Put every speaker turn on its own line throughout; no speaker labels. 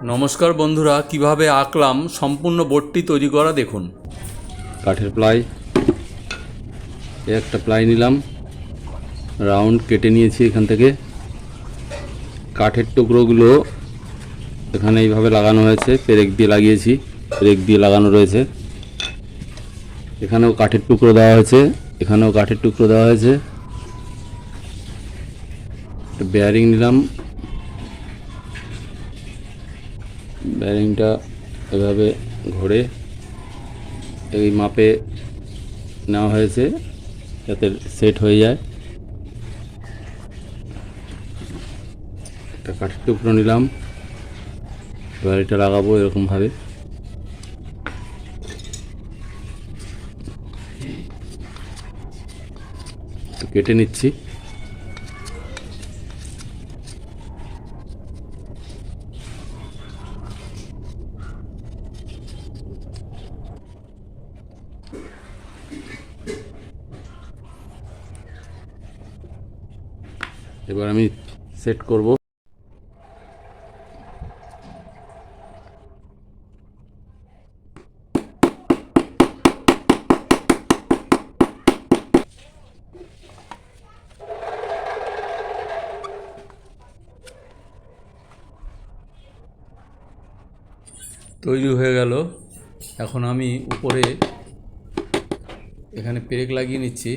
নমস্কার বন্ধুরা, কিভাবে আঁকলাম সম্পূর্ণ বোর্ডটি তৈরি করা দেখুন।
কাঠের প্লাই, একটা প্লাই নিলাম, রাউন্ড কেটে নিয়েছি। এখান থেকে কাঠের টুকরোগুলো এখানে এইভাবে লাগানো হয়েছে, পেরেক দিয়ে লাগিয়েছি, পেরেক দিয়ে লাগানো রয়েছে। এখানেও কাঠের টুকরো দেওয়া হয়েছে, এখানেও কাঠের টুকরো দেওয়া হয়েছে। একটা বেয়ারিং নিলাম, বেয়ারিংটা এভাবে ঘোরে এই মাপে নেওয়া হয়েছে যাতে সেট হয়ে যায়। একটা কাঠের টুকরো নিলাম, এবার এটা লাগাবো এরকমভাবে। কেটে নিচ্ছি। এবার আমি সেট করব।
তৈরি হয়ে গেল। এখন আমি উপরে এখানে পেরেক লাগিয়ে নিচ্ছি।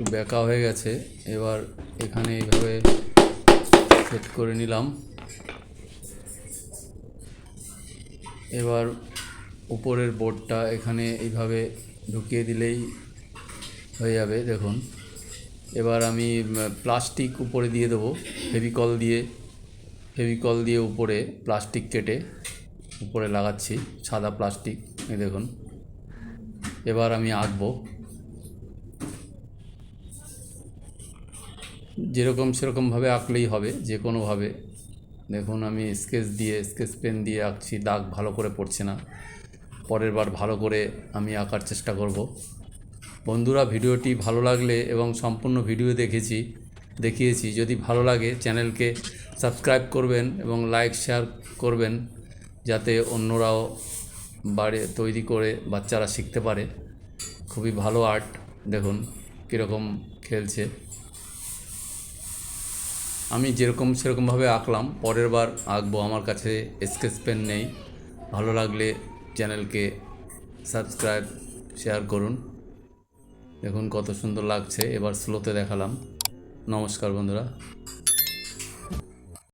একটু বেঁকা হয়ে গেছে, এবার এখানে এইভাবে সেট করে নিলাম। এবার উপরের বোর্ডটা এখানে এইভাবে ঢুকিয়ে দিলেই হয়ে যাবে। দেখুন, এবার আমি প্লাস্টিক উপরে দিয়ে দেবো, ফেভিকল দিয়ে উপরে প্লাস্টিক কেটে উপরে লাগাচ্ছি, সাদা প্লাস্টিক। এই দেখুন, এবার আমি আঁকবো যেরকম সেরকমভাবে আঁকলেই হবে, যে কোনোভাবে। দেখুন, আমি স্কেচ পেন দিয়ে আঁকছি, দাগ ভালো করে পড়ছে না। পরের বার ভালো করে আমি আঁকার চেষ্টা করব। বন্ধুরা, ভিডিওটি ভালো লাগলে এবং সম্পূর্ণ ভিডিও দেখিয়েছি, যদি ভালো লাগে চ্যানেলকে সাবস্ক্রাইব করবেন এবং লাইক শেয়ার করবেন, যাতে অন্যরাও তৈরি করে বাচ্চারা শিখতে পারে। খুবই ভালো আর্ট। দেখুন কীরকম খেলছে। আমি যেরকম সেরকমভাবে আঁকলাম, পরের বার আঁকবো। আমার কাছে স্কেচ পেন নেই। ভালো লাগলে চ্যানেলকে সাবস্ক্রাইব শেয়ার করুন। দেখুন কত সুন্দর লাগছে। এবার স্লোতে দেখালাম। নমস্কার বন্ধুরা।